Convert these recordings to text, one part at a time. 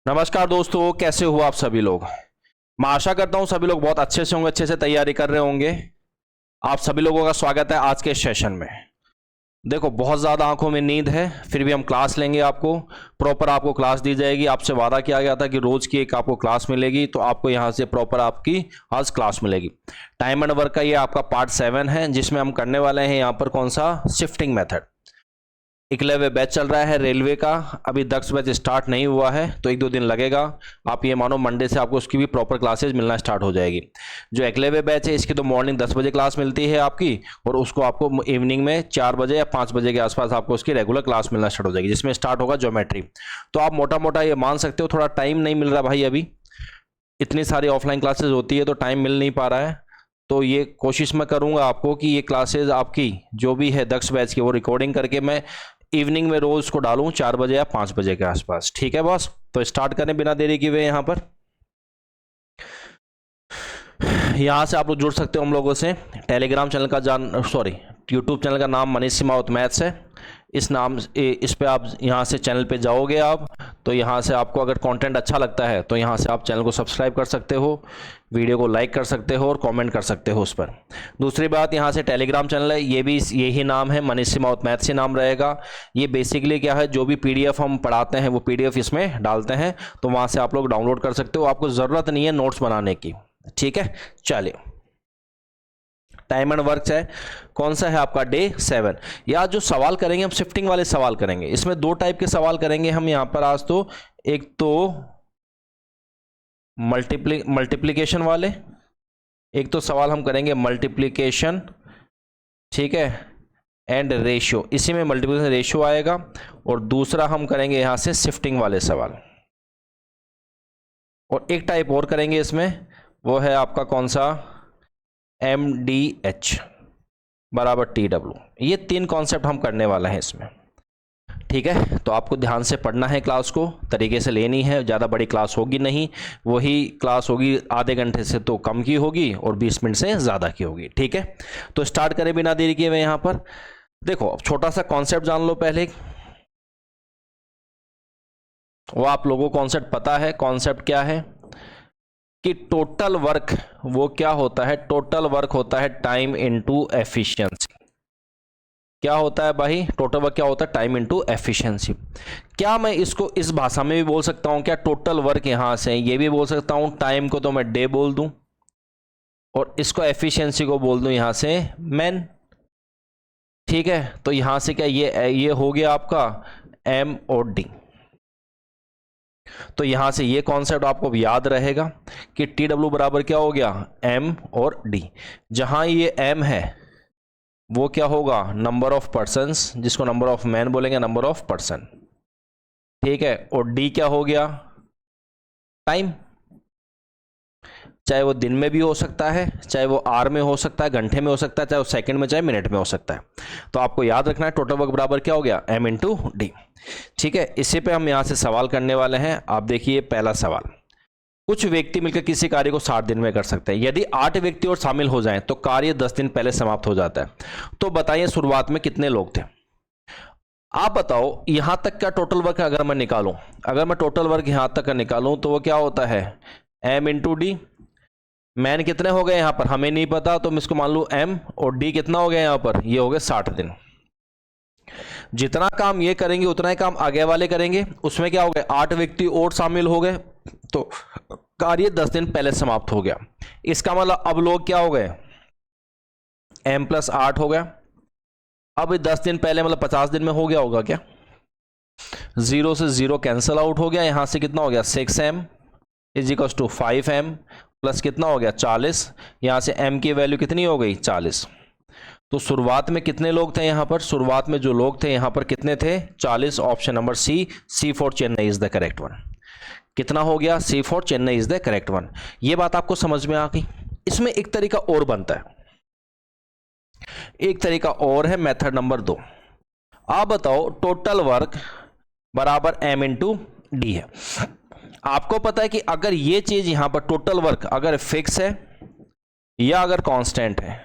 नमस्कार दोस्तों, कैसे हो आप सभी लोग। मैं आशा करता हूं सभी लोग बहुत अच्छे से होंगे, अच्छे से तैयारी कर रहे होंगे। आप सभी लोगों का स्वागत है आज के सेशन में। देखो, बहुत ज़्यादा आंखों में नींद है, फिर भी हम क्लास लेंगे। आपको प्रॉपर आपको क्लास दी जाएगी। आपसे वादा किया गया था कि रोज़ की एक आपको क्लास मिलेगी, तो आपको यहाँ से प्रॉपर आपकी आज क्लास मिलेगी। टाइम एंड वर्क का ये आपका पार्ट 7 है, जिसमें हम करने वाले हैं यहाँ पर कौन सा, शिफ्टिंग मेथड। एकलव्य बैच चल रहा है रेलवे का। अभी दक्ष बैच स्टार्ट नहीं हुआ है, तो एक दो दिन लगेगा। आप ये मानो मंडे से आपको उसकी भी प्रॉपर क्लासेज मिलना स्टार्ट हो जाएगी। जो एकलव्य बैच है इसकी तो मॉर्निंग 10 बजे क्लास मिलती है आपकी, और उसको आपको इवनिंग में 4 बजे या 5 बजे के आसपास आपको उसकी रेगुलर क्लास मिलना स्टार्ट हो जाएगी, जिसमें स्टार्ट होगा ज्योमेट्री। तो आप मोटा मोटा ये मान सकते हो, थोड़ा टाइम नहीं मिल रहा भाई, अभी इतनी सारी ऑफलाइन क्लासेज होती है तो टाइम मिल नहीं पा रहा है। तो ये कोशिश मैं करूँगा आपको कि ये क्लासेज आपकी जो भी है दक्ष बैच की, वो रिकॉर्डिंग करके मैं इवनिंग में रोज को डालूं 4 बजे या 5 बजे के आसपास। ठीक है बॉस, तो स्टार्ट करें बिना देरी किए। यहाँ पर यहाँ से आप लोग जुड़ सकते हो हम लोगों से। टेलीग्राम चैनल का यूट्यूब चैनल का नाम मनीष सिमावत मैथ्स है। इस पे आप यहाँ से चैनल पे जाओगे आप, तो यहाँ से आपको अगर कंटेंट अच्छा लगता है तो यहाँ से आप चैनल को सब्सक्राइब कर सकते हो, वीडियो को लाइक कर सकते हो और कमेंट कर सकते हो उस पर। दूसरी बात, यहाँ से टेलीग्राम चैनल है, ये भी यही नाम है, मनीष सिमावत मैथ्स से नाम रहेगा। ये बेसिकली क्या है, जो भी पीडीएफ हम पढ़ाते हैं वो पीडीएफ इसमें डालते हैं, तो वहाँ से आप लोग डाउनलोड कर सकते हो। आपको ज़रूरत नहीं है नोट्स बनाने की। ठीक है, चलिए। टाइम एंड वर्क है, कौन सा है आपका, डे 7। या जो सवाल करेंगे हम शिफ्टिंग वाले सवाल करेंगे। इसमें 2 टाइप के सवाल करेंगे हम यहाँ पर आज। तो एक तो मल्टीप्लिकेशन वाले, एक तो सवाल हम करेंगे मल्टीप्लिकेशन, ठीक है, एंड रेशियो। इसी में मल्टीप्लिकेशन रेशियो आएगा। और दूसरा हम करेंगे यहाँ से शिफ्टिंग वाले सवाल। और एक टाइप और करेंगे इसमें, वो है आपका कौन सा, MDH बराबर TW। ये 3 कॉन्सेप्ट हम करने वाले हैं इसमें। ठीक है, तो आपको ध्यान से पढ़ना है, क्लास को तरीके से लेनी है। ज़्यादा बड़ी क्लास होगी नहीं, वही क्लास होगी आधे घंटे से तो कम की होगी और 20 मिनट से ज़्यादा की होगी। ठीक है, तो स्टार्ट करें बिना देरी किए हुए। यहाँ पर देखो, छोटा सा कॉन्सेप्ट जान लो पहले। वो आप लोगों को कॉन्सेप्ट पता है। कॉन्सेप्ट क्या है कि टोटल वर्क वो क्या होता है, टोटल वर्क होता है टाइम इनटू एफिशिएंसी। क्या होता है भाई, टोटल वर्क क्या होता है, टाइम इनटू एफिशिएंसी। क्या मैं इसको इस भाषा में भी बोल सकता हूं क्या, टोटल वर्क यहां से ये भी बोल सकता हूं, टाइम को तो मैं डे बोल दूं और इसको एफिशिएंसी को बोल दूं यहां से मैन। ठीक है, तो यहां से क्या ये हो गया आपका M और D। तो यहां से ये कॉन्सेप्ट आपको याद रहेगा कि TW बराबर क्या हो गया, M और D। जहां ये M है वो क्या होगा, नंबर ऑफ पर्सन्स, जिसको नंबर ऑफ मैन बोलेंगे, नंबर ऑफ पर्सन। ठीक है, और D क्या हो गया, टाइम। चाहे वो दिन में भी हो सकता है, चाहे वो आवर में हो सकता है, घंटे में हो सकता है, चाहे वो सेकंड में, चाहे मिनट में हो सकता है। तो आपको याद रखना है टोटल वर्क बराबर क्या हो गया, M इंटू D। ठीक है, इसी पे हम यहां से सवाल करने वाले हैं। आप देखिए पहला सवाल, कुछ व्यक्ति मिलकर किसी कार्य को 60 दिन में कर सकते हैं। यदि 8 व्यक्ति और शामिल हो जाएं तो कार्य 10 दिन पहले समाप्त हो जाता है। तो बताइए शुरुआत में कितने लोग थे। आप बताओ, यहां तक का टोटल वर्क अगर मैं निकालूं, अगर मैं टोटल वर्क यहां तक का निकालूं तो वो क्या होता है, M इंटू D। मैन कितने हो गए यहां पर हमें नहीं पता, तो मैं इसको मान लूं M, और D कितना हो गया यहां पर, ये हो गए 60 दिन। जितना काम ये करेंगे उतना ही काम आगे वाले करेंगे। उसमें क्या हो गया, 8 व्यक्ति और शामिल हो गए तो कार्य 10 दिन पहले समाप्त हो गया। इसका मतलब अब लोग क्या हो गए, M प्लस 8 हो गया। अब 10 दिन पहले मतलब 50 दिन में हो गया होगा क्या, 0 से 0 कैंसिल आउट हो गया। यहां से कितना हो गया, 6M is equal to 5M plus कितना हो गया 40। यहां से M की वैल्यू कितनी हो गई, 40। तो शुरुआत में कितने लोग थे यहां पर, शुरुआत में जो लोग थे यहां पर कितने थे, 40। Option number C for Chennai is the correct one. कितना हो गया, C for Chennai is the correct one. ये बात आपको समझ में आ गई। इसमें एक तरीका और बनता है, एक तरीका और है, मेथड नंबर 2। आप बताओ टोटल वर्क बराबर M इंटू D है। आपको पता है कि अगर ये चीज यहां पर टोटल वर्क अगर फिक्स है या अगर कांस्टेंट है,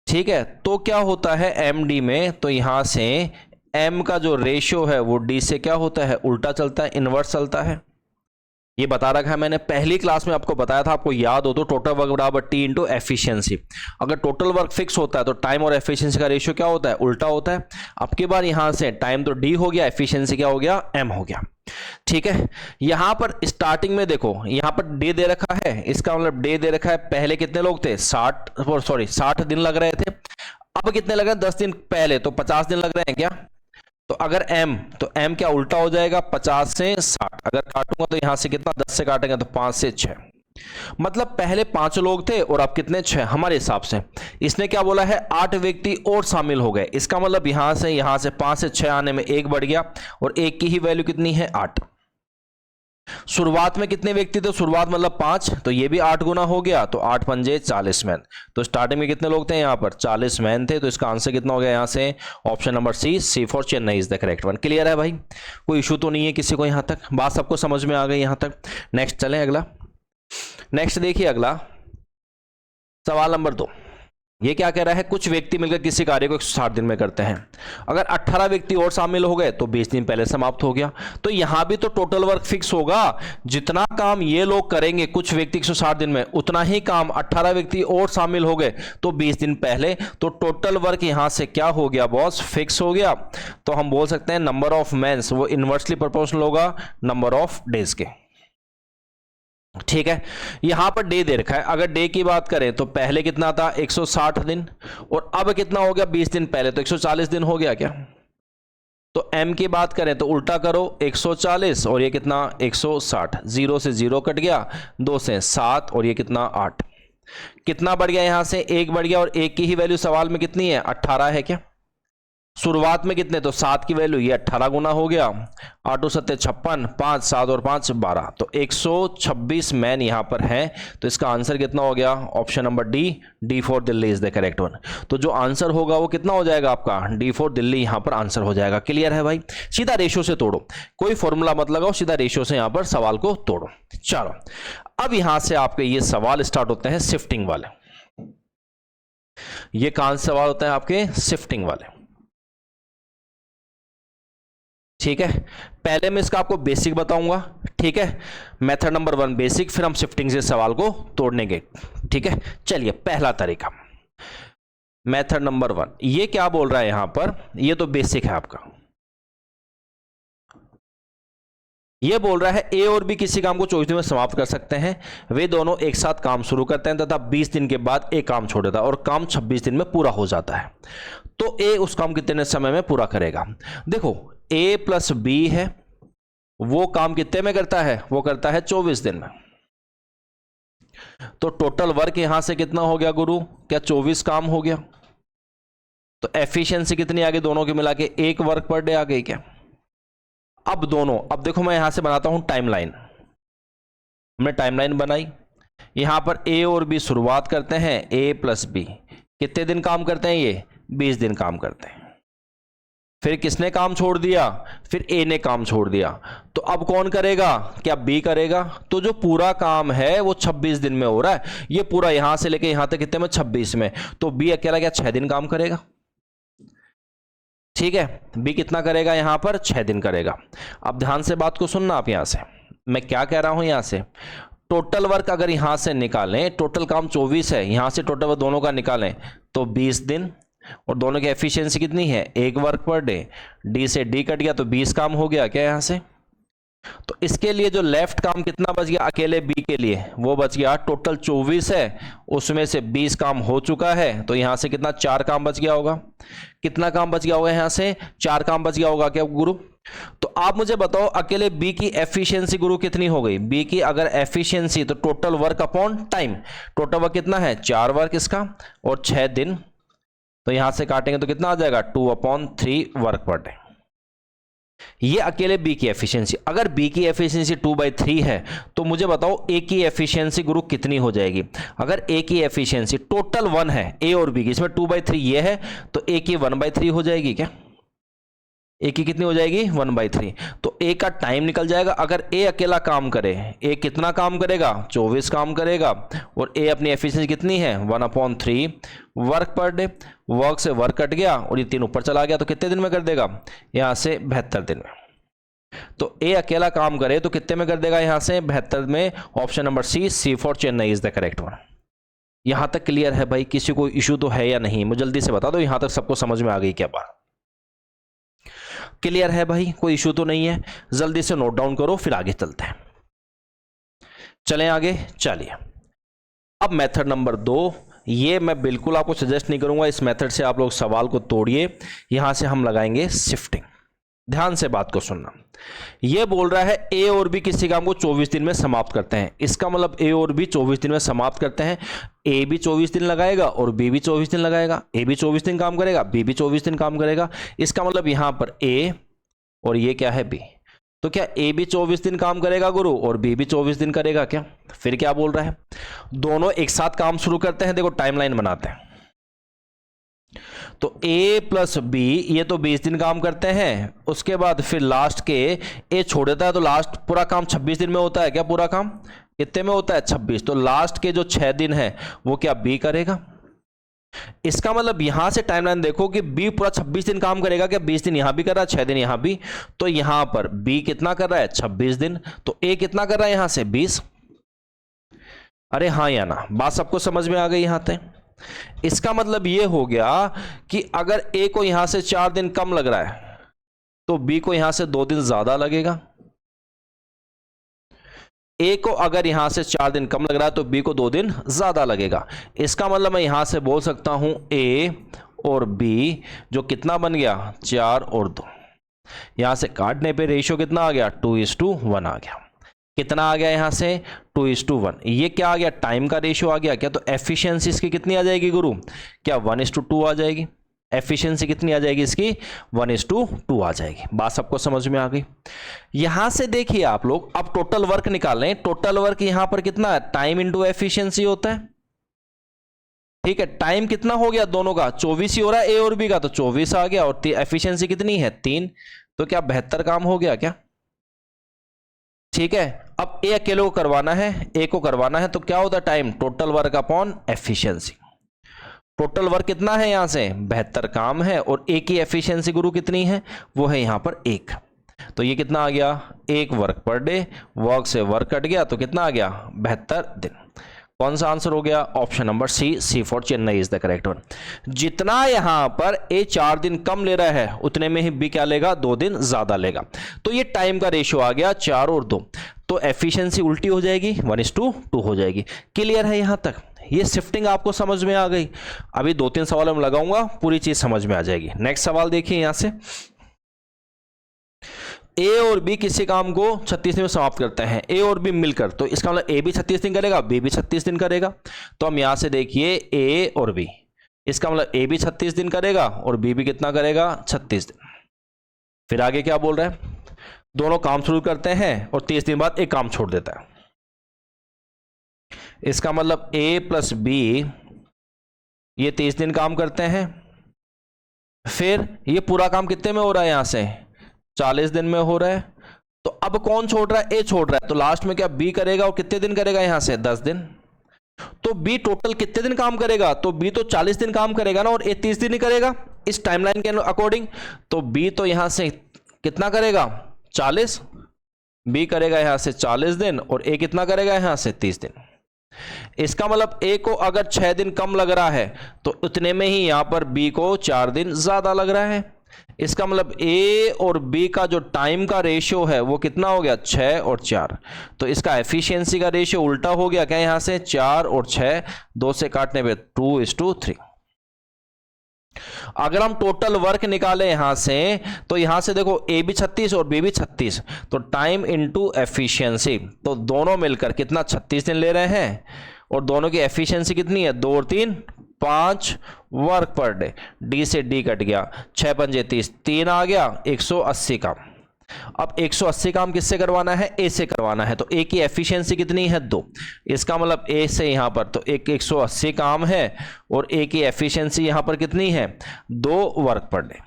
ठीक है, तो क्या होता है MD में, तो यहां से m का जो रेशियो है वो d से क्या होता है, उल्टा चलता है, इनवर्स चलता है। ये बता रखा है मैंने, पहली क्लास में आपको बताया था, आपको याद हो तो, टोटल वर्क बराबर टी इंटू एफिशिएंसी। अगर टोटल वर्क फिक्स होता है तो टाइम और एफिशिएंसी का रेशियो क्या होता है, उल्टा होता है। अब की बार यहां से टाइम तो डी हो गया, एफिशिएंसी क्या हो गया, एम हो गया। ठीक है, यहां पर स्टार्टिंग में देखो, यहां पर डे दे रखा है, इसका मतलब डे दे रखा है, पहले कितने लोग थे, 60 दिन लग रहे थे। अब कितने लग रहे हैं, 10 दिन पहले, तो 50 दिन लग रहे हैं क्या। तो अगर m, तो m क्या उल्टा हो जाएगा, 50 से 60। अगर काटूंगा तो यहां से कितना, 10 से काटेंगे तो 5 से 6। मतलब पहले 5 लोग थे और अब कितने, 6 हमारे हिसाब से। इसने क्या बोला है, 8 व्यक्ति और शामिल हो गए। इसका मतलब यहां से 5 से 6 आने में 1 बढ़ गया, और 1 की ही वैल्यू कितनी है, 8। शुरुआत में कितने व्यक्ति थे, शुरुआत मतलब 5, तो ये भी 8 गुना हो गया, तो 8 पंजे 40 मैन। तो स्टार्टिंग में कितने लोग थे, यहाँ पर 40 मैन थे। तो इसका आंसर कितना हो गया, यहाँ से option number C for Chennai is the correct one. Clear है भाई, कोई इशू तो नहीं है किसी को, यहाँ तक बात सबको समझ में आ गई यहाँ तक। नेक्स्ट चलें अगला। नेक्स्ट देखिए अगला सवाल नंबर 2। ये क्या कह रहा है, कुछ व्यक्ति मिलकर किसी कार्य को 160 दिन में करते हैं। अगर 18 व्यक्ति और शामिल हो गए तो 20 दिन पहले समाप्त हो गया। तो यहां भी तो टोटल वर्क फिक्स होगा, जितना काम ये लोग करेंगे कुछ व्यक्ति 160 दिन में, उतना ही काम 18 व्यक्ति और शामिल हो गए तो 20 दिन पहले। तो टोटल वर्क यहां से क्या हो गया बॉस, फिक्स हो गया। तो हम बोल सकते हैं नंबर ऑफ मेंस वो इनवर्सली प्रोपोर्शनल होगा नंबर ऑफ डेज के। ठीक है, यहां पर डे दे रखा है। अगर डे की बात करें तो पहले कितना था, 160 दिन, और अब कितना हो गया, 20 दिन पहले, तो 140 दिन हो गया क्या। तो m की बात करें तो उल्टा करो, 140 और ये कितना 160, 0 से 0 कट गया, 2 से 7 और ये कितना 8। कितना बढ़ गया, यहां से 1 बढ़ गया, और 1 की ही वैल्यू सवाल में कितनी है, 18 है क्या। शुरुआत में कितने, तो 7 की वैल्यू, ये 18 गुना हो गया, 8 सत्ते 56, 5 7 और 5 12, तो 126 मैन यहां पर है। तो इसका आंसर कितना हो गया, option number D for Delhi is the correct one. तो जो आंसर होगा वो कितना हो जाएगा आपका, डी फॉर दिल्ली यहां पर आंसर हो जाएगा। क्लियर है भाई, सीधा रेशियो से तोड़ो, कोई फॉर्मूला मत लगाओ, सीधा रेशियो से यहां पर सवाल को तोड़ो। चलो अब यहां से आपके ये सवाल स्टार्ट होते हैं शिफ्टिंग वाले। ये कहां से सवाल होते हैं आपके, शिफ्टिंग वाले। ठीक है, पहले मैं इसका आपको बेसिक बताऊंगा। ठीक है, मेथड नंबर 1 बेसिक, फिर हम शिफ्टिंग से सवाल को तोड़ने के। ठीक है, चलिए पहला तरीका, मेथड नंबर 1। ये क्या बोल रहा है यहां पर, ये तो बेसिक है आपका। ये बोल रहा है ए और बी किसी काम को 24 दिन में समाप्त कर सकते हैं। वे दोनों एक साथ काम शुरू करते हैं तथा 20 दिन के बाद एक काम छोड़ देता है और काम 26 दिन में पूरा हो जाता है। तो ए उस काम कितने समय में पूरा करेगा। देखो ए प्लस बी है, वो काम कितने में करता है, वो करता है 24 दिन में। तो टोटल वर्क यहां से कितना हो गया गुरु, क्या 24 काम हो गया। तो एफिशिएंसी कितनी आ गई दोनों के मिला के, 1 वर्क पर डे आ गई क्या। अब दोनों, अब देखो मैं यहां से बनाता हूं टाइमलाइन। हमने टाइमलाइन बनाई, यहां पर ए और बी शुरुआत करते हैं, ए प्लस बी कितने दिन काम करते हैं, ये 20 दिन काम करते हैं। फिर किसने काम छोड़ दिया, फिर ए ने काम छोड़ दिया। तो अब कौन करेगा, क्या बी करेगा। तो जो पूरा काम है वो 26 दिन में हो रहा है, ये पूरा यहां से लेके यहां तक कितने में, 26 में। तो बी अकेला क्या 6 दिन काम करेगा। ठीक है, बी कितना करेगा, यहां पर 6 दिन करेगा। अब ध्यान से बात को सुनना आप, यहां से मैं क्या कह रहा हूं, यहां से टोटल वर्क अगर यहां से निकालें, टोटल काम 24 है, यहां से टोटल वर्क दोनों का निकालें तो 20 दिन, और दोनों की एफिशिएंसी कितनी है, 1 वर्क पर डे। डी से डी कट गया तो 20 काम हो गया क्या यहां से। तो इसके लिए जो लेफ्ट काम कितना बच गया अकेले बी के लिए, वो बच गया टोटल 24 है, उसमें से 20 काम हो चुका है। तो यहां से कितना 4 काम बच गया होगा। कितना काम बच गया होगा, यहां से 4 काम बच गया होगा क्या गुरु। तो आप मुझे बताओ अकेले बी की एफिशिएंसी गुरु कितनी हो गई। बी की अगर एफिशिएंसी तो total work upon time, total work कितना है 4 वर्क इसका और 6 दिन। तो यहां से काटेंगे तो कितना आ जाएगा 2/3 वर्क पर डे। ये अकेले बी की एफिशिएंसी। अगर बी की एफिशिएंसी 2/3 है तो मुझे बताओ ए की एफिशिएंसी गुरु कितनी हो जाएगी। अगर ए की एफिशिएंसी टोटल 1 है, ए और बी की, इसमें 2/3 ये है, तो ए की 1/3 हो जाएगी क्या। ए की कितनी हो जाएगी 1/3। तो ए का टाइम निकल जाएगा। अगर ए अकेला काम करे, ए कितना काम करेगा 24 काम करेगा, और ए अपनी एफिशिएंसी कितनी है 1/3 वर्क पर डे। वर्क से वर्क कट गया और ये 3 ऊपर चला गया, तो कितने दिन में कर देगा यहां से 72 दिन में। तो ए अकेला काम करे तो कितने में कर देगा यहां से 72 में। Option number C for Chennai is the correct one. यहां तक क्लियर है भाई? किसी को इशू तो है या नहीं? मुझे जल्दी से बता दो, यहां तक सबको समझ में आ गई क्या बात? क्लियर है भाई? कोई इशू तो नहीं है? जल्दी से नोट डाउन करो, फिर आगे चलते हैं। चलें आगे, चलिए। अब मेथड नंबर 2, ये मैं बिल्कुल आपको सजेस्ट नहीं करूंगा, इस मेथड से आप लोग सवाल को तोड़िए। यहां से हम लगाएंगे शिफ्टिंग। ध्यान से बात को सुनना। ये बोल रहा है ए और बी किसी काम को 24 दिन में समाप्त करते हैं। इसका मतलब ए और बी 24 दिन में समाप्त करते हैं। ए भी 24 दिन लगाएगा और बी भी 24 दिन लगाएगा। ए भी 24 दिन काम करेगा, बी भी 24 दिन काम करेगा। इसका मतलब यहां पर ए और ये क्या है बी। तो क्या ए भी 24 दिन काम करेगा गुरु और बी भी 24 दिन करेगा क्या? फिर क्या बोल रहा है? दोनों एक साथ काम शुरू करते हैं। देखो टाइमलाइन बनाते हैं। तो A प्लस बी ये तो 20 दिन काम करते हैं। उसके बाद फिर लास्ट के ए छोड़ देता है, तो लास्ट पूरा काम 26 दिन में होता है क्या? पूरा काम कितने में होता है 26। तो लास्ट के जो 6 दिन है वो क्या बी करेगा। इसका मतलब यहां से टाइमलाइन देखो कि बी पूरा 26 दिन काम करेगा क्या? 20 दिन यहां भी कर रहा है, 6 दिन यहां भी। तो यहां पर बी कितना कर रहा है 26 दिन। तो ए कितना कर रहा है यहां से 20। अरे हाँ या ना? बात सबको समझ में आ गई यहां तक? इसका मतलब यह हो गया कि अगर ए को यहां से 4 दिन कम लग रहा है तो बी को यहां से 2 दिन ज्यादा लगेगा। ए को अगर यहां से 4 दिन कम लग रहा है तो बी को 2 दिन ज्यादा लगेगा। इसका मतलब मैं यहां से बोल सकता हूं ए और बी जो कितना बन गया 4 और 2। यहां से काटने पे रेशियो कितना आ गया 2:1 आ गया। कितना आ गया यहां से 2:1। ये क्या आ गया टाइम का रेशियो आ गया क्या? तो एफिशिएंसी इसकी कितनी आ जाएगी गुरु? क्या 1:2 आ जाएगी। एफिशिएंसी कितनी आ जाएगी इसकी 1:2 आ जाएगी। बात सबको समझ में आ गई? यहां से देखिए आप लोग अब टोटल वर्क निकालें। टोटल वर्क यहां पर कितना है टाइम इंटू एफिशिएंसी होता है। ठीक है, टाइम कितना हो गया दोनों का 24 ही हो रहा है ए और बी का, तो 24 आ गया। और एफिशिएंसी कितनी है 3। तो क्या 72 काम हो गया क्या? ठीक है, अब ए अकेले को करवाना है, ए को करवाना है, तो क्या होता है time total work upon efficiency. Total work कितना है यहां से 72 काम है और ए की एफिशिएंसी गुरु कितनी है वो है यहां पर 1। तो ये कितना आ गया 1 वर्क पर डे। वर्क से वर्क कट गया तो कितना आ गया 72 दिन। कौन सा आंसर हो गया? Option number C for Chennai is the correct one. जितना यहां पर ए 4 दिन कम ले रहा है उतने में ही बी क्या लेगा 2 दिन ज्यादा लेगा। तो ये टाइम का रेशियो आ गया 4 और 2। तो एफिशिएंसी उल्टी हो जाएगी 1:2 हो जाएगी। क्लियर है यहां तक? ये शिफ्टिंग आपको समझ में आ गई? अभी 2-3 सवाल हम लगाऊंगा, पूरी चीज समझ में आ जाएगी। नेक्स्ट सवाल देखिए यहां से। ए और बी किसी काम को 36 दिन में समाप्त करते हैं, ए और बी मिलकर। तो इसका मतलब ए भी 36 दिन करेगा, बी भी 36 दिन करेगा। तो हम यहां से देखिए ए और बी, इसका मतलब ए भी 36 दिन करेगा और बी भी कितना करेगा 36 दिन। फिर आगे क्या बोल रहा है? दोनों काम शुरू करते हैं और 30 दिन बाद एक काम छोड़ देता है। इसका मतलब ए प्लस बी ये 30 दिन काम करते हैं। फिर ये पूरा काम कितने में हो रहा है यहां से 40 दिन में हो रहा है। तो अब कौन छोड़ रहा है? ए छोड़ रहा है। तो लास्ट में क्या बी करेगा और कितने दिन करेगा यहां से 10 दिन। तो बी टोटल कितने दिन काम करेगा? तो बी तो 40 दिन काम करेगा ना, और ए 30 दिन ही करेगा इस टाइमलाइन के अकॉर्डिंग। तो बी तो यहां से कितना करेगा 40। बी करेगा यहां से 40 दिन और ए कितना करेगा यहां से 30 दिन। इसका मतलब ए को अगर 6 दिन कम लग रहा है तो उतने में ही यहां पर बी को 4 दिन ज्यादा लग रहा है। इसका मतलब ए और बी का जो टाइम का रेशियो है वो कितना हो गया 6 और 4। तो इसका एफिशिएंसी का रेशियो उल्टा हो गया क्या यहां से 4 और 6, 2 से काटने पे 2:3। अगर हम टोटल वर्क निकालें यहां से तो यहां से देखो ए भी 36 और बी भी 36। तो टाइम इनटू एफिशिएंसी, तो दोनों मिलकर कितना 36 दिन ले रहे हैं और दोनों की एफिशिएंसी कितनी है 2 और 3 5 वर्क पर डे। डी से डी कट गया, 6 पंजे 30, 3 आ गया 180 काम। अब 180 काम किससे करवाना है? ए से करवाना है। तो ए की एफिशिएंसी कितनी है 2। इसका मतलब ए से यहां पर तो एक 180 काम है और ए की एफिशिएंसी यहां पर कितनी है 2 वर्क पर डे।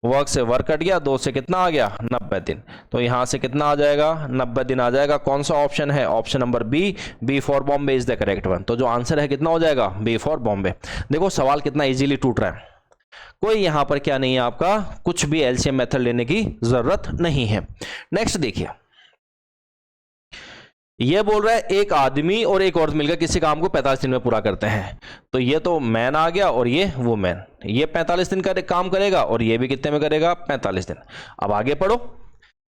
वर्क से वर्क कट गया, 2 से कितना आ गया 90 दिन, तो यहां से कितना आ जाएगा 90 दिन आ जाएगा। कौन सा ऑप्शन है, option number B for Bombay is the correct one. तो जो आंसर है कितना हो जाएगा बी फॉर बॉम्बे। देखो सवाल कितना इजीली टूट रहा है, कोई यहां पर क्या नहीं है, आपका कुछ भी एलसीएम मेथड लेने की जरूरत नहीं है। नेक्स्ट देखिए, ये बोल रहा है एक आदमी और एक औरत मिलकर किसी काम को 45 दिन में पूरा करते हैं। तो ये तो मैन आ गया और ये वुमेन, ये 45 दिन का काम करेगा और ये भी कितने में करेगा 45 दिन। अब आगे पढ़ो,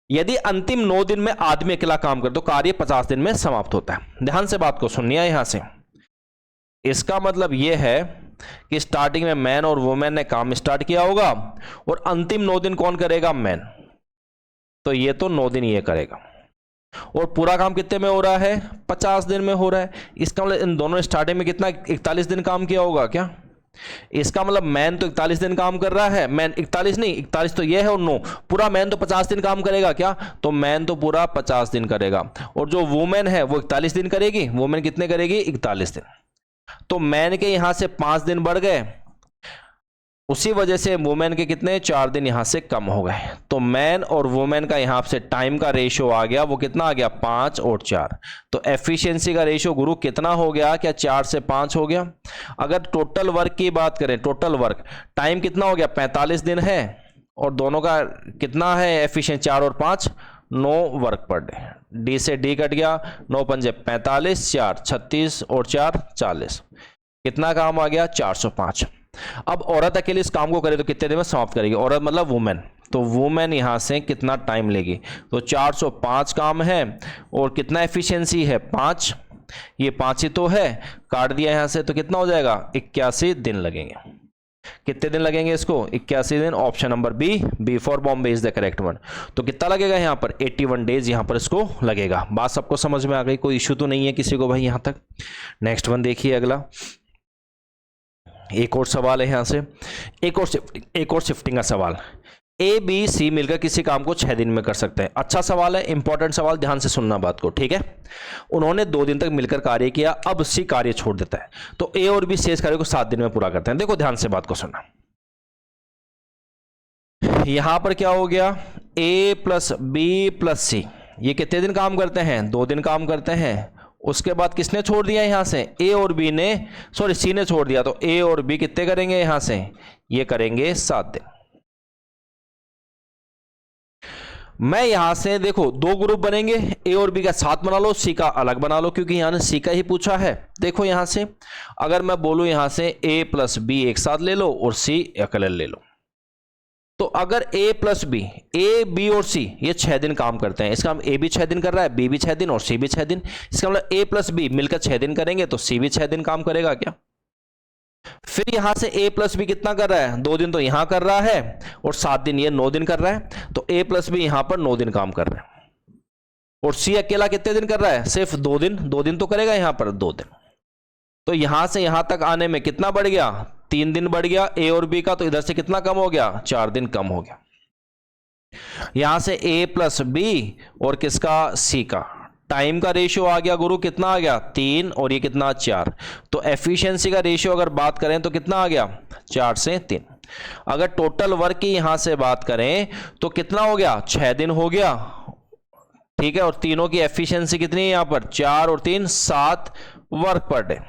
यदि अंतिम 9 दिन में आदमी अकेला काम करे तो कार्य 50 दिन में समाप्त होता है। ध्यान से बात को सुनिए यहां से, इसका मतलब यह है कि स्टार्टिंग में मैन और वुमेन ने काम स्टार्ट किया होगा और अंतिम 9 दिन कौन करेगा, मैन। तो ये तो 9 दिन ये करेगा और पूरा काम कितने में हो रहा है 50 दिन में हो रहा है। इसका मतलब इन दोनों स्टार्टिंग में कितना 41 दिन काम किया होगा क्या। इसका मतलब मैन तो 41 दिन काम कर रहा है, मैन 41 नहीं 41 तो ये है और 9 पूरा, मैन तो 50 दिन काम करेगा क्या, तो मैन तो पूरा 50 दिन करेगा और जो वुमेन है वो 41 दिन करेगी। वुमेन कितने करेगी 41 दिन। तो मैन के यहां से 5 दिन बढ़ गए, उसी वजह से वुमेन के कितने 4 दिन यहां से कम हो गए। तो मैन और वुमेन का यहां से टाइम का रेशियो आ गया, वो कितना आ गया 5 और 4। तो एफिशिएंसी का रेशियो गुरु कितना हो गया, क्या 4 से 5 हो गया। अगर टोटल वर्क की बात करें, टोटल वर्क टाइम कितना हो गया 45 दिन है और दोनों का कितना है एफिशिएंट 4 और 5 9 वर्क पर डे। डी से डी कट गया, 9 पंजे 45, 4 36 और 4 40, कितना काम आ गया 405। अब औरत अकेले इस काम को करे तो कितने दिन में समाप्त करेगी, औरत मतलब वुमेन। तो वुमेन यहां से कितना टाइम लेगी, तो 405 काम है और कितना एफिशिएंसी है 5, ये 5 ही तो है, काट दिया यहां से तो कितना हो जाएगा 81 दिन लगेंगे। कितने दिन लगेंगे इसको 81 दिन। Option number B for Bombay is the correct one. तो कितना लगेगा यहां पर 81 डेज यहां पर इसको लगेगा। बात सबको समझ में आ गई, कोई इशू तो नहीं है किसी को भाई यहां तक। नेक्स्ट वन देखिए, अगला एक और सवाल है यहां से, एक और शिफ्टिंग का सवाल। ए बी सी मिलकर किसी काम को 6 दिन में कर सकते हैं। अच्छा सवाल है, इंपॉर्टेंट सवाल, ध्यान से सुनना बात को, ठीक है। उन्होंने 2 दिन तक मिलकर कार्य किया, अब सी कार्य छोड़ देता है, तो ए और बी शेष कार्य को 7 दिन में पूरा करते हैं। देखो ध्यान से बात को सुनना, यहां पर क्या हो गया ए प्लस बी प्लस सी, ये कितने दिन काम करते हैं 2 दिन काम करते हैं। उसके बाद किसने छोड़ दिया यहां से, ए और बी ने, सॉरी सी ने छोड़ दिया, तो ए और बी कितने करेंगे यहां से, ये करेंगे 7 दिन। मैं यहां से देखो 2 ग्रुप बनेंगे, ए और बी का साथ बना लो, सी का अलग बना लो, क्योंकि यहां ने सी का ही पूछा है। देखो यहां से अगर मैं बोलूं यहां से ए प्लस बी एक साथ ले लो और सी अकेले ले लो, तो अगर ए प्लस बी, ए बी और सी ये 6 दिन काम करते हैं, इसका मतलब ए भी 6 दिन कर रहा है, बी भी 6 दिन और सी भी 6 दिन, इसका मतलब ए प्लस बी मिलकर 6 दिन करेंगे तो सी भी 6 दिन काम करेगा क्या। फिर यहां से ए प्लस बी कितना कर रहा है 2 दिन तो यहां कर रहा है और 7 दिन ये 9 दिन कर रहा है, तो ए प्लस बी यहां पर 9 दिन काम कर रहा है और सी अकेला कितने दिन कर रहा है सिर्फ 2 दिन, 2 दिन तो करेगा यहां पर 2 दिन। तो यहां से यहां तक आने में कितना बढ़ गया 3 दिन बढ़ गया ए और बी का, तो इधर से कितना कम हो गया 4 दिन कम हो गया। यहां से ए प्लस बी और किसका सी का टाइम का रेशियो आ गया गुरु, कितना आ गया 3 और ये कितना 4, तो एफिशिएंसी का रेशियो अगर बात करें तो कितना आ गया 4 से 3। अगर टोटल वर्क की यहां से बात करें तो कितना हो गया 6 दिन हो गया, ठीक है, और तीनों की एफिशिएंसी कितनी है यहां पर 4 और 3 7 वर्क पर डे।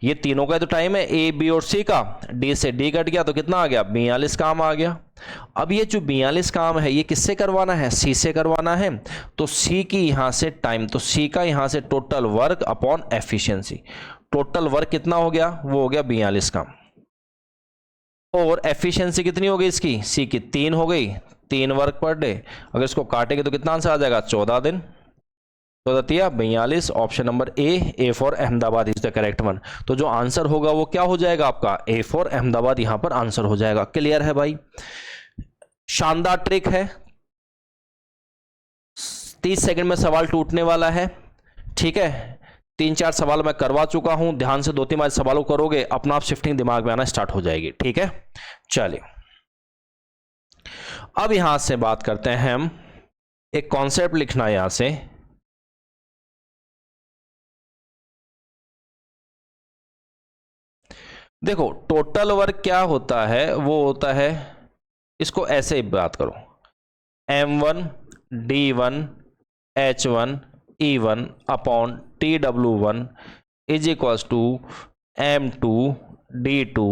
ये तीनों का तो टाइम है ए बी और सी का, डी से डी कट गया तो कितना आ गया 42 काम आ गया। अब ये जो 42 काम है ये किससे करवाना है सी से करवाना है, तो सी की यहां से टाइम, तो सी का यहां से total work upon efficiency, total work कितना हो गया वो हो गया 42 काम और एफिशिएंसी कितनी हो गई इसकी सी की 3 हो गई, 3 वर्क पर डे। अगर इसको काटेंगे तो कितना आंसर आ जाएगा 14 दिन, तो 42। Option number A for Ahmedabad is the correct one. तो जो आंसर होगा वो क्या हो जाएगा आपका ए फॉर अहमदाबाद यहां पर आंसर हो जाएगा। क्लियर है भाई, शानदार ट्रिक है, 30 सेकंड में सवाल टूटने वाला है, ठीक है। 3-4 सवाल मैं करवा चुका हूं, ध्यान से 2-3 बार सवालों करोगे अपना आप शिफ्टिंग दिमाग में आना स्टार्ट हो जाएगी, ठीक है। चलिए अब यहां से बात करते हैं हम, एक कॉन्सेप्ट लिखना है यहां से, देखो टोटल वर्क क्या होता है, वो होता है इसको ऐसे ही बात करो, M1 D1 H1 E1 upon TW1 is equals to M2 D2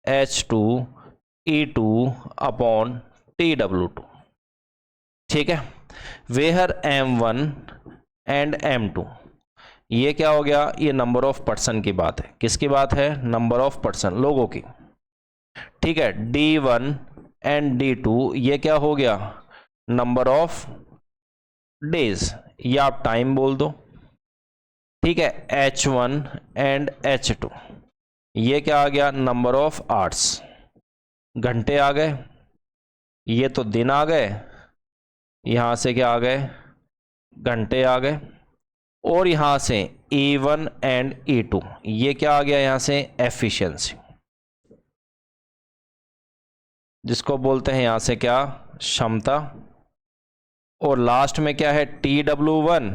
H2 E2 upon TW2। ठीक है, वेयर M1 एंड M2, ये क्या हो गया, ये नंबर ऑफ पर्सन की बात है। किसकी बात है, नंबर ऑफ पर्सन, लोगों की। ठीक है, D1 एंड D2 ये क्या हो गया, नंबर ऑफ डेज, या आप टाइम बोल दो। ठीक है, H1 एंड H2 ये क्या आ गया, नंबर ऑफ आवर्स, घंटे आ गए। ये तो दिन आ गए, यहां से क्या आ गए, घंटे आ गए। और यहां से E1 एंड E2 ये क्या आ गया, यहां से एफिशिएंसी, जिसको बोलते हैं यहां से क्या, क्षमता। और लास्ट में क्या है, TW1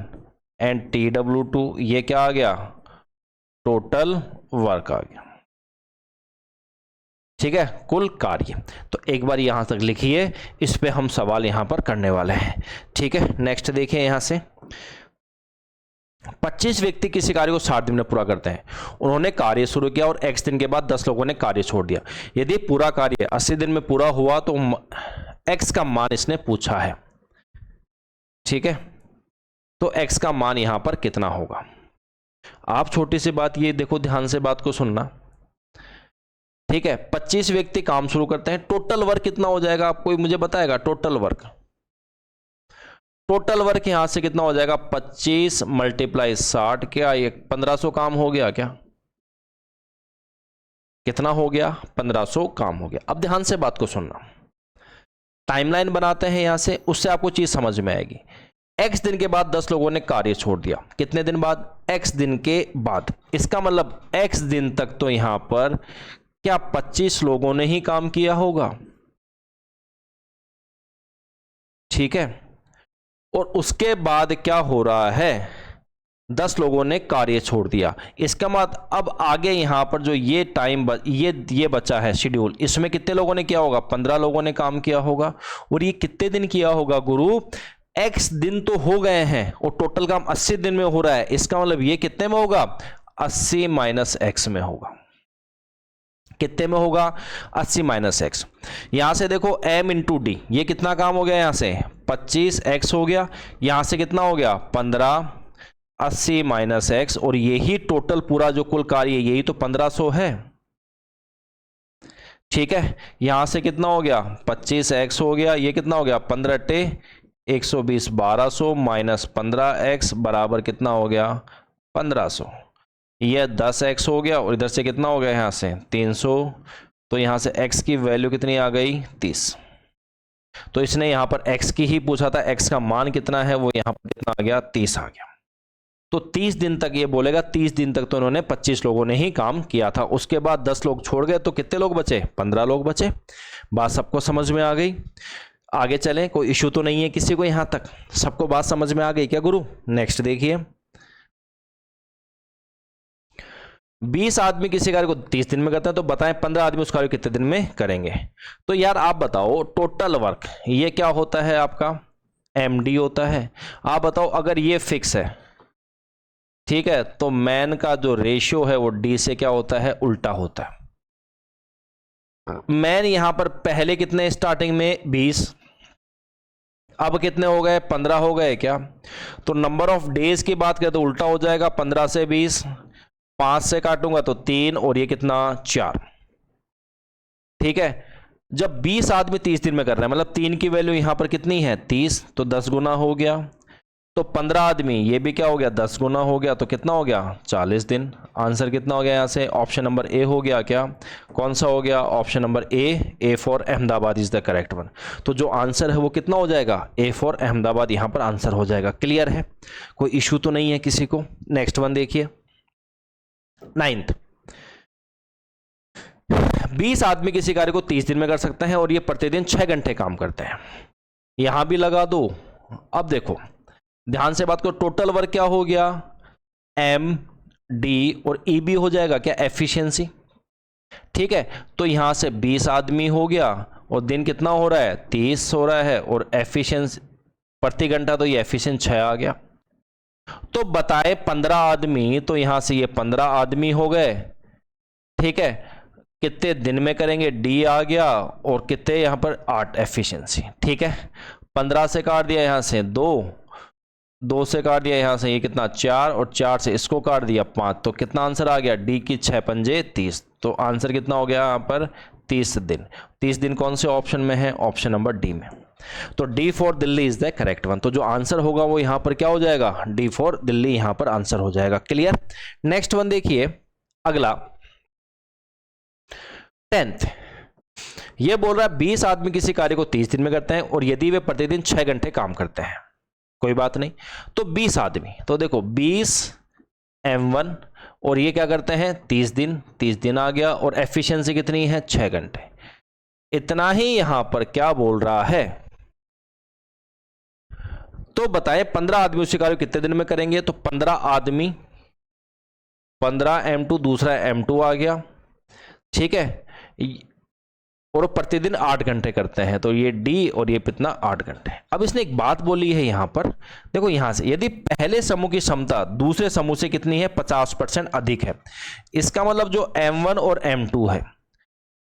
एंड TW2 ये क्या आ गया, टोटल वर्क आ गया। ठीक है, कुल कार्य। तो एक बार यहां तक लिखिए, इस पे हम सवाल यहां पर करने वाले हैं। ठीक है, नेक्स्ट देखिए, यहां से 25 व्यक्ति किसी कार्य को 60 दिन में पूरा करते हैं। उन्होंने कार्य शुरू किया और x दिन के बाद 10 लोगों ने कार्य छोड़ दिया। यदि पूरा कार्य 80 दिन में पूरा हुआ तो x का मान इसने पूछा है। ठीक है, तो x का मान यहां पर कितना होगा। आप छोटी सी बात ये देखो, ध्यान से बात को सुनना। ठीक है, 25 व्यक्ति काम शुरू करते हैं, टोटल वर्क कितना हो जाएगा, आप कोई मुझे बताएगा, टोटल वर्क। टोटल वर्क यहां से कितना हो जाएगा, 25 मल्टीप्लाई 60, क्या ये 1500 काम हो गया क्या, कितना हो गया, 1500 काम हो गया। अब ध्यान से बात को सुनना, टाइमलाइन बनाते हैं यहां से, उससे आपको चीज समझ में आएगी। x दिन के बाद 10 लोगों ने कार्य छोड़ दिया, कितने दिन बाद, x दिन के बाद। इसका मतलब x दिन तक तो यहां पर क्या 25 लोगों ने ही काम किया होगा। ठीक है, और उसके बाद क्या हो रहा है, 10 लोगों ने कार्य छोड़ दिया। इसका मतलब अब आगे यहां पर जो ये टाइम ये बचा है शेड्यूल, इसमें कितने लोगों ने किया होगा, 15 लोगों ने काम किया होगा। और ये कितने दिन किया होगा गुरु, x दिन तो हो गए हैं और टोटल काम 80 दिन में हो रहा है। इसका मतलब ये कितने में होगा, 80 माइनस x में होगा। कितने में होगा, 80 माइनस एक्स। यहां से देखो m इंटू डी, ये कितना काम हो गया, यहां से 25x हो गया, यहां से कितना हो गया 15, 80 माइनस एक्स, और यही टोटल पूरा जो कुल कार्य यही तो 1500 है। ठीक है, यहां से कितना हो गया 25x हो गया, ये कितना हो गया 15 टे 120, 1200 माइनस 15x बराबर कितना हो गया 1500। ये 10x हो गया और इधर से कितना हो गया यहां से 300, तो यहां से x की वैल्यू कितनी आ गई 30। तो इसने यहां पर x की ही पूछा था, x का मान कितना है, वो यहां पर कितना आ गया 30 आ गया। तो 30 दिन तक ये बोलेगा, 30 दिन तक तो इन्होंने 25 लोगों ने ही काम किया था। उसके बाद 10 लोग छोड़ गए तो कितने लोग बचे, 15 लोग बचे। बात सबको समझ में आ गई, आगे चलें, कोई इशू तो नहीं है किसी को, यहां तक सबको बात समझ में आ गई क्या गुरु। नेक्स्ट देखिए, 20 आदमी किसी कार्य को 30 दिन में करते हैं, तो बताएं 15 आदमी उस कार्य को कितने दिन में करेंगे। तो यार आप बताओ, टोटल वर्क ये क्या होता है आपका, MD होता है। आप बताओ अगर ये फिक्स है, ठीक है, तो मैन का जो रेशियो है वो D से क्या होता है, उल्टा होता है। मैन यहां पर पहले कितने, स्टार्टिंग में 20, अब कितने हो गए 15 हो गए क्या। तो नंबर ऑफ डेज की बात करें तो उल्टा हो जाएगा, 15 से 20, 5 से काटूंगा तो 3, और ये कितना 4। ठीक है, जब 20 आदमी 30 दिन में कर रहे हैं, मतलब 3 की वैल्यू यहां पर कितनी है 30, तो 10 गुना हो गया। तो 15 आदमी, ये भी क्या हो गया 10 गुना हो गया, तो कितना हो गया 40 दिन। आंसर कितना हो गया यहां से, ऑप्शन नंबर ए हो गया क्या, कौन सा हो गया, option number A for Ahmedabad is the correct one. तो जो आंसर है वो कितना हो जाएगा, ए फॉर अहमदाबाद यहां पर आंसर हो जाएगा। क्लियर है, कोई इशू तो नहीं है किसी को। नेक्स्ट वन देखिए, 9th, 20 आदमी किसी कार्य को 30 दिन में कर सकते हैं और ये प्रतिदिन 6 घंटे काम करते हैं। यहां भी लगा दो। अब देखो ध्यान से बात करो, टोटल वर्क क्या हो गया, M D और E भी हो जाएगा क्या, एफिशिएंसी। ठीक है, तो यहां से 20 आदमी हो गया और दिन कितना हो रहा है 30 हो रहा है, और एफिशिएंसी प्रति घंटा तो ये एफिशिएंट 6 आ गया। तो बताए 15 आदमी, तो यहां से ये 15 आदमी हो गए, ठीक है। कितने दिन में करेंगे, डी आ गया, और कितने यहां पर 8 एफिशिएंसी, ठीक है। 15 से काट दिया यहां से 2 से काट दिया यहां से ये कितना 4, और 4 से इसको काट दिया 5, तो कितना आंसर आ गया, डी की 6 पंजे 30। तो आंसर कितना हो गया यहां पर 30 दिन। 30 दिन कौन से ऑप्शन में है, ऑप्शन नंबर डी में। तो D for Delhi is the correct one. तो जो आंसर होगा वो यहां पर क्या हो जाएगा, डी फॉर दिल्ली यहां पर आंसर हो जाएगा। क्लियर। नेक्स्ट वन देखिए, अगला 10th, ये बोल रहा है 20 आदमी किसी कार्य को 30 दिन में करते हैं, और यदि वे प्रतिदिन 6 घंटे काम करते हैं, कोई बात नहीं। तो 20 आदमी, तो देखो 20 m1, और ये क्या करते हैं 30 दिन, 30 दिन आ गया, और एफिशिएंसी कितनी है 6 घंटे। इतना ही यहां पर क्या बोल रहा है, तो बताएं 15 आदमी उसी कार्य कितने दिन में करेंगे। तो 15 आदमी, 15 m2, दूसरा m2 आ गया, ठीक है, और प्रतिदिन 8 घंटे करते हैं, तो ये डी और ये कितना 8 घंटे। अब इसने एक बात बोली है यहां पर, देखो यहां से यदि पहले समूह की क्षमता दूसरे समूह से कितनी है 50% अधिक है, इसका मतलब जो m1 और m2 है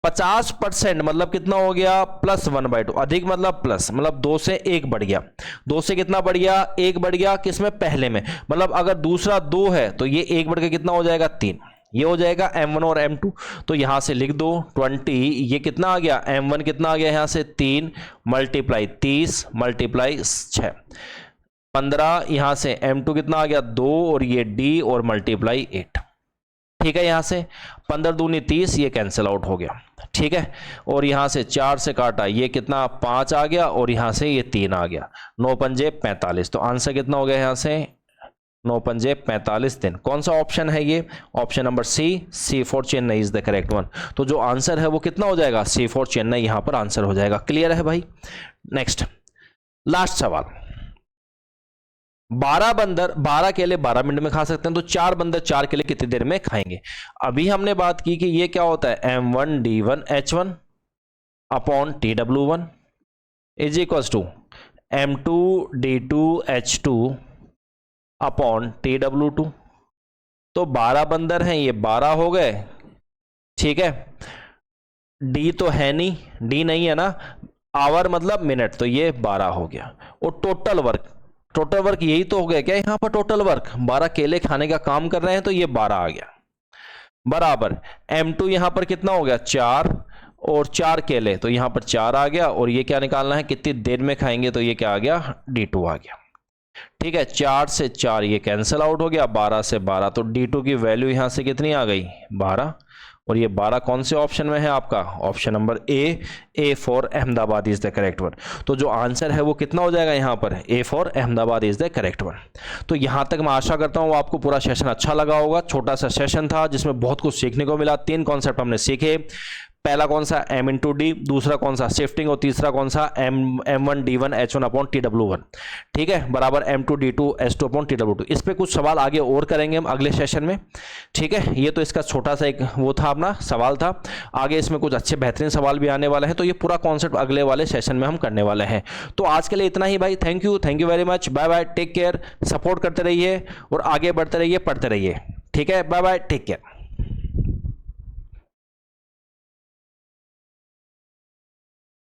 50% मतलब कितना हो गया +1/2, अधिक मतलब प्लस, मतलब 2 से 1 बढ़ गया, 2 से कितना बढ़ गया 1 बढ़ गया, किसमें पहले में, मतलब अगर दूसरा 2 है तो ये 1 बढ़ के कितना हो जाएगा 3, ये हो जाएगा m1 और m2। तो यहां से लिख दो 20, ये कितना आ गया m1 कितना आ गया यहां से 3 मल्टीप्लाई 30 मल्टीप्लाई 6, 15, यहां से m2 कितना आ गया 2, और ये d और मल्टीप्लाई 8, ठीक है। यहां से 15 दूनी 30, ये कैंसिल आउट हो गया, ठीक है। और यहां से 4 से काटा, ये कितना 5 आ गया, और यहां से ये 3 आ गया, 9 पंजे 45। तो आंसर कितना हो गया यहां से 9 पंजे 45 दिन। कौन सा ऑप्शन है ये, option number C for Chennai is the correct one. तो जो आंसर है वो कितना हो जाएगा सी फॉर चेन्नई यहां पर आंसर हो जाएगा। क्लियर है भाई। नेक्स्ट लास्ट सवाल, 12 बंदर 12 केले 12 मिनट में खा सकते हैं, तो 4 बंदर 4 केले कितनी देर में खाएंगे। अभी हमने बात की कि ये क्या होता है m1d1h1 upon tw1 is equals to m2d2h2 upon tw2। तो 12 बंदर हैं, ये 12 हो गए, ठीक है। डी तो है नहीं, डी नहीं है ना, आवर मतलब मिनट, तो ये 12 हो गया। और टोटल वर्क यही तो हो गया क्या यहां पर, टोटल वर्क 12 केले खाने का काम कर रहे हैं, तो ये 12 आ गया, बराबर m2 यहां पर कितना हो गया 4, और 4 केले, तो यहां पर 4 आ गया, और ये क्या निकालना है कितनी देर में खाएंगे, तो ये क्या आ गया d2 आ गया, ठीक है। 4 से 4 ये कैंसिल आउट हो गया, 12 से 12, तो d2 की वैल्यू यहां से कितनी आ गई 12, और ये 12 कौन से ऑप्शन में है आपका, option number A for Ahmedabad is the correct one. तो जो आंसर है वो कितना हो जाएगा यहाँ पर, A for Ahmedabad is the correct one. तो यहाँ तक मैं आशा करता हूँ आपको पूरा सेशन अच्छा लगा होगा। छोटा सा सेशन था जिसमें बहुत कुछ सीखने को मिला। 3 कॉन्सेप्ट हमने सीखे। पहला कौन सा m/d, दूसरा कौन सा शिफ्टिंग, और तीसरा कौन सा m1d1h1 अपॉन tw1, ठीक है, बराबर m2d2h2 अपॉन tw2। इस पे कुछ सवाल आगे और करेंगे हम अगले सेशन में, ठीक है। ये तो इसका छोटा सा एक वो था, अपना सवाल था। आगे इसमें कुछ अच्छे बेहतरीन सवाल भी आने वाले हैं, तो ये पूरा कॉन्सेप्ट अगले वाले सेशन में हम करने वाले हैं। तो आज के लिए इतना ही भाई। Thank you very much. Bye bye, take care, support करते रहिए और आगे बढ़ते रहिए, पढ़ते रहिए, ठीक है। Bye bye, take care.